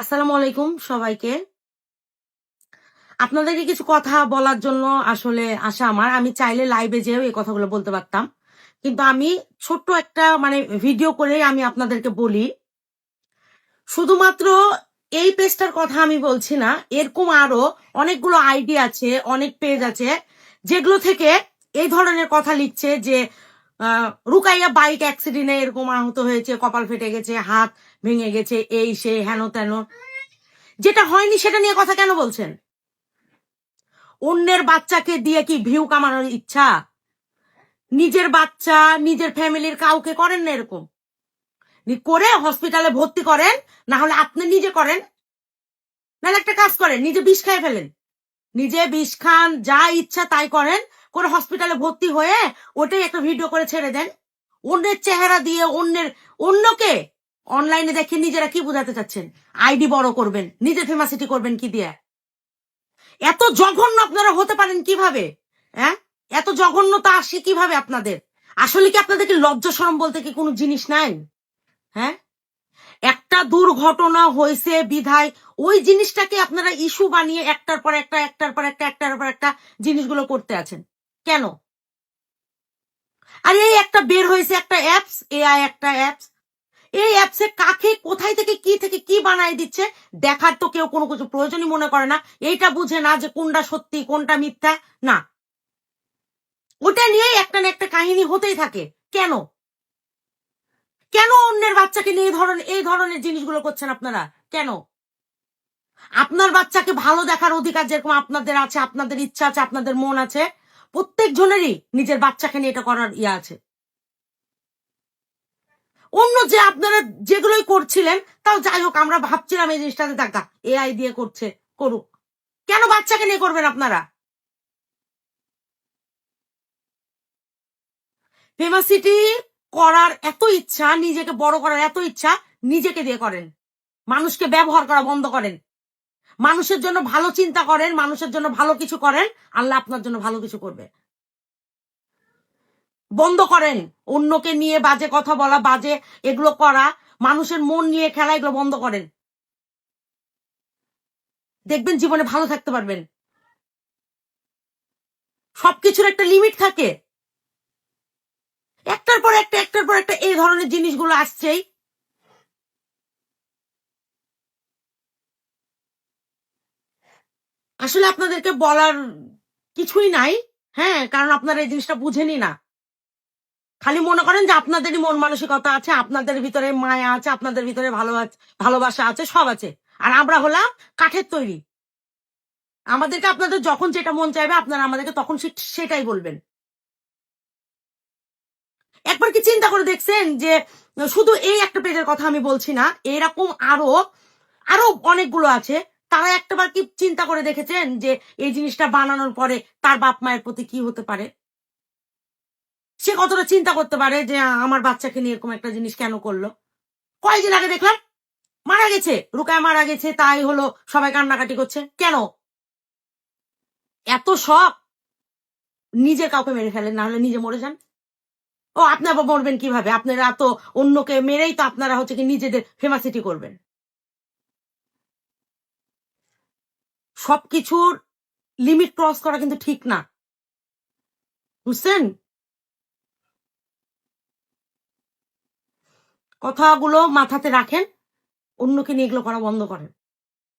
আসসালামু আলাইকুম সবাইকে। আপনাদেরকে কিছু কথা বলার জন্য আসলে আসা আমার। আমি চাইলে লাইভে যেয়েও এই কথাগুলো বলতে পারতাম। কিন্তু আমি ছোট্ট একটা ভিডিও করে আমি আপনাদেরকে বলি। শুধুমাত্র এই পেজটার কথা আমি বলছি না। এরকম আরো অনেকগুলো আইডি আছে, অনেক পেজ আছে যেগুলো থেকে এই ধরনের কথা লিখছে যে রুকাইয়া বাইক অ্যাক্সিডেন্টে এরকম আহত হয়েছে, কপাল ফেটে গেছে, হাত ভেঙে গেছে, এই সে হেন তেন। যেটা হয়নি সেটা নিয়ে কথা কেন বলছেন? অন্যের বাচ্চাকে দিয়ে কি ভিউ কামানোর ইচ্ছা? নিজের বাচ্চা, নিজের ফ্যামিলির কাউকে করেন না এরকম? করে হসপিটালে ভর্তি করেন, না হলে আপনি নিজে করেন, নাহলে একটা কাজ করেন, নিজে বিষ খাই ফেলেন। নিজে বিষ খান, যা ইচ্ছা তাই করেন, করে হসপিটালে ভর্তি হয়ে ওটাই একটা ভিডিও করে ছেড়ে দেন। অন্যের চেহারা দিয়ে অন্যকে অনলাইনে দেখে নিজেরা কি বোঝাতে চাচ্ছেন? আইডি বড় করবেন, নিজে ফেমাসিটি করবেন কি দিয়ে? এত জঘন্য আপনারা হতে পারেন কিভাবে? হ্যাঁ, এত জঘন্যতা আসে কিভাবে আপনাদের? আসলে কি আপনাদেরকে লজ্জা শরম বলতে কি কোনো জিনিস নাই? হ্যাঁ, একটা দুর্ঘটনা হয়েছে বিধায় ওই জিনিসটাকে আপনারা ইস্যু বানিয়ে একটার পর একটা একটার পর একটা জিনিসগুলো করতে আছেন কেন? আর এই একটা বের হয়েছে একটা অ্যাপস, এআই একটা অ্যাপস। এই অ্যাপসে কাকে কোথায় থেকে কি বানায় দিচ্ছে দেখার তো কেউ কোনো কিছু প্রয়োজনই মনে করে না। এইটা বুঝে না যে কোনটা সত্যি কোনটা মিথ্যা। না, ওটা নিয়েই একটা না একটা কাহিনী হতেই থাকে। কেন? কেন অন্যের বাচ্চাকে নিয়ে এই ধরনের জিনিসগুলো করছেন আপনারা? কেন? আপনার বাচ্চাকে ভালো দেখার অধিকার যেরকম আপনাদের আছে, আপনাদের ইচ্ছা আছে, আপনাদের মন আছে, প্রত্যেক জনেরই নিজের বাচ্চাকে নিয়ে এটা করার ইয়া আছে। অন্য যে আপনারা যেগুলোই করছিলেন, তাও যাই হোক, আমরা ভাবছিলাম এই জিনিসটাতে দেখা এআই দিয়ে করছে, করুক। কেন বাচ্চাকে নিয়ে করবেন আপনারা? ফেমাসিটি করার এত ইচ্ছা, নিজেকে বড় করার এত ইচ্ছা, নিজেকে দিয়ে করেন। মানুষকে ব্যবহার করা বন্ধ করেন। মানুষের জন্য ভালো চিন্তা করেন, মানুষের জন্য ভালো কিছু করেন, আল্লাহ আপনার জন্য ভালো কিছু করবে। বন্ধ করেন অন্যকে নিয়ে বাজে কথা বলা, বাজে এগুলো করা, মানুষের মন নিয়ে খেলা, এগুলো বন্ধ করেন। দেখবেন জীবনে ভালো থাকতে পারবেন। সবকিছুর একটা লিমিট থাকে। একটার পর একটা এই ধরনের জিনিসগুলো আসছেই। আসলে আপনাদেরকে বলার কিছুই নাই। হ্যাঁ, কারণ আপনারা এই জিনিসটা বুঝেনি না। খালি মনে করেন যে আপনাদেরই মন মানসিকতা আছে, আপনাদের ভিতরে মায়া আছে, আপনাদের ভিতরে ভালোবাসা আছে, সব আছে। আর আমরা হলাম কাঠের তৈরি। আমাদেরকে আপনাদের যখন যেটা মন চাইবে আপনারা আমাদেরকে তখন সেটাই বলবেন। একবার কি চিন্তা করে দেখছেন যে শুধু এই একটা পেজের কথা আমি বলছি না, এরকম আরো আরো অনেকগুলো আছে। তারা একটাবার কি চিন্তা করে দেখেছেন যে এই জিনিসটা বানানোর পরে তার বাপ মায়ের প্রতি কি হতে পারে? সে কতটা চিন্তা করতে পারে যে আমার বাচ্চাকে নিয়ে এরকম একটা জিনিস কেন করলো? কয়েকদিন আগে দেখলাম মারা গেছে, রুকায় মারা গেছে, তাই হলো সবাই কান্নাকাটি করছে কেন? এত শখ নিজের কাউকে মেরে ফেলেন, না হলে নিজে মরে যান। ও, আপনি আবার মরবেন কিভাবে? আপনারা তো অন্যকে মেরেই তো আপনারা হচ্ছে কি নিজেদের ফেমাসিটি করবেন। সবকিছুর লিমিট ক্রস করা কিন্তু ঠিক না, বুঝছেন? কথাগুলো মাথাতে রাখেন, অন্যকে নিয়ে এগুলো করা বন্ধ করেন।